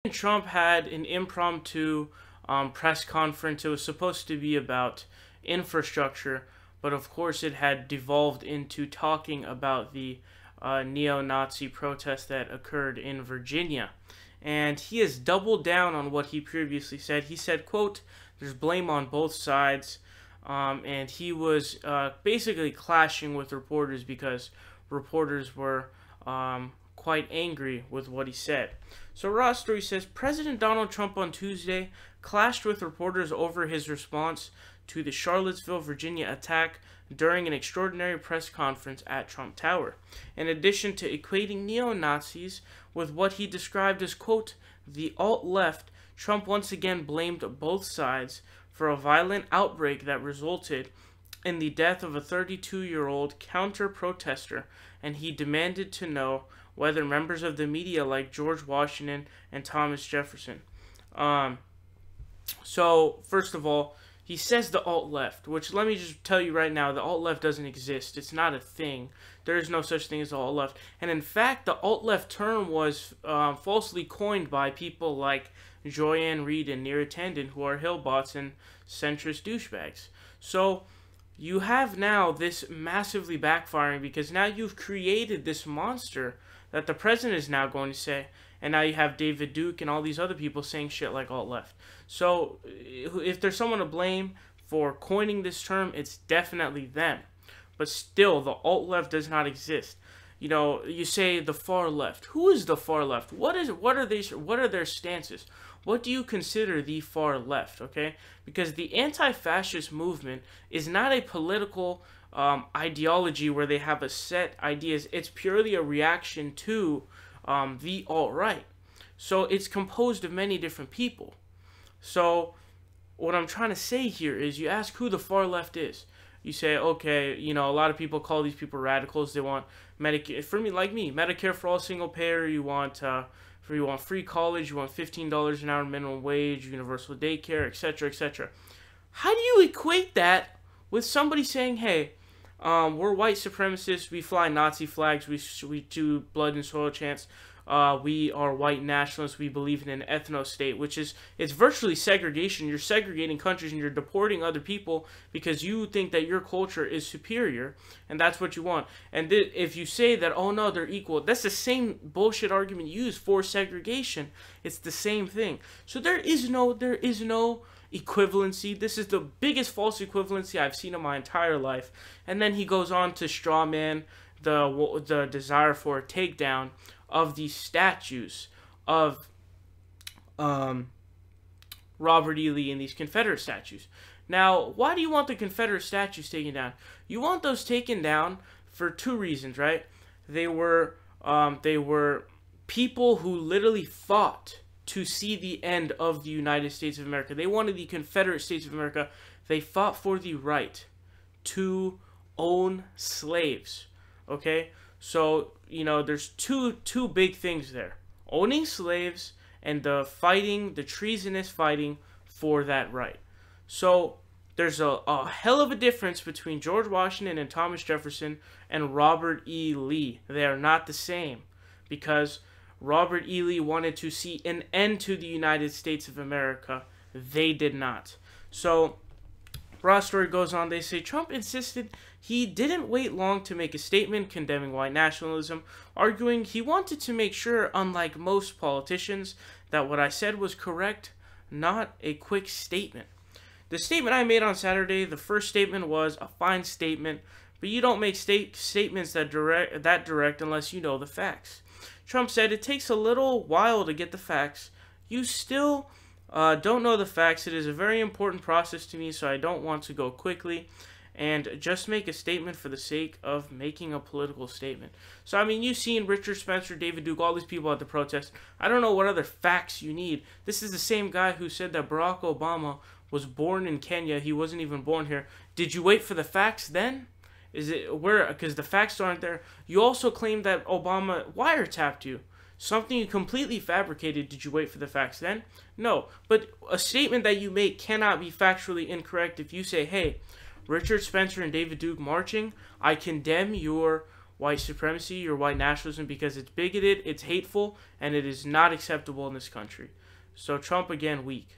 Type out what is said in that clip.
Trump had an impromptu press conference. It was supposed to be about infrastructure, but of course it had devolved into talking about the neo-Nazi protest that occurred in Virginia. And he has doubled down on what he previously said. He said, quote, "There's blame on both sides." And he was basically clashing with reporters because reporters were quite angry with what he said. So Raw Story says, President Donald Trump on Tuesday clashed with reporters over his response to the Charlottesville, Virginia attack during an extraordinary press conference at Trump Tower. In addition to equating neo-Nazis with what he described as, quote, the alt-left, Trump once again blamed both sides for a violent outbreak that resulted in the death of a 32-year-old counter-protester, and he demanded to know whether members of the media like George Washington and Thomas Jefferson. So, first of all, he says the alt-left, which let me just tell you right now, the alt-left doesn't exist. It's not a thing. There is no such thing as the alt-left. And in fact, the alt-left term was falsely coined by people like Joyanne Reid and Neera Tanden, who are hillbots and centrist douchebags. So, you have now this massively backfiring because now you've created this monster that the president is now going to say, and now you have David Duke and all these other people saying shit like alt-left. So if there's someone to blame for coining this term, it's definitely them. But still, the alt-left does not exist. You know, you say the far left. Who is the far left? What are their stances? What do you consider the far left, okay? Because the anti-fascist movement is not a political ideology where they have a set ideas. It's purely a reaction to the alt-right. So it's composed of many different people. So what I'm trying to say here is you ask who the far left is. You say, okay, you know, a lot of people call these people radicals. They want Medicare, for me, like me, Medicare for all, single payer. You want free college. You want $15 an hour minimum wage, universal daycare, etc., etc. How do you equate that with somebody saying, hey, we're white supremacists, we fly Nazi flags, we do blood and soil chants, we are white nationalists, we believe in an ethno-state, which is, it's virtually segregation. You're segregating countries and you're deporting other people because you think that your culture is superior, and that's what you want. And if you say that, oh no, they're equal, that's the same bullshit argument used for segregation. It's the same thing. So there is no equivalency. This is the biggest false equivalency I've seen in my entire life. And then he goes on to strawman the desire for a takedown of the statues of Robert E. Lee and these Confederate statues. Now, why do you want the Confederate statues taken down? You want those taken down for two reasons, right? They were people who literally fought to see the end of the United States of America. They wanted the Confederate States of America. They fought for the right to own slaves. Okay? So, you know, there's two big things there. Owning slaves and the treasonous fighting for that right. So, there's a hell of a difference between George Washington and Thomas Jefferson and Robert E. Lee. They are not the same because Robert E. Lee wanted to see an end to the United States of America. They did not. So, Raw Story goes on. They say Trump insisted he didn't wait long to make a statement condemning white nationalism, arguing he wanted to make sure, unlike most politicians, that what I said was correct, not a quick statement. The statement I made on Saturday, the first statement was a fine statement, but you don't make statements that direct unless you know the facts. Trump said, it takes a little while to get the facts. You still don't know the facts. It is a very important process to me, so I don't want to go quickly and just make a statement for the sake of making a political statement. So, I mean, you've seen Richard Spencer, David Duke, all these people at the protest. I don't know what other facts you need. This is the same guy who said that Barack Obama was born in Kenya. He wasn't even born here. Did you wait for the facts then? Is it where? Because the facts aren't there. You also claimed that Obama wiretapped you. Something you completely fabricated. Did you wait for the facts then? No. But a statement that you make cannot be factually incorrect if you say, hey, Richard Spencer and David Duke marching, I condemn your white supremacy or white nationalism because it's bigoted, it's hateful, and it is not acceptable in this country. So Trump, again, weak.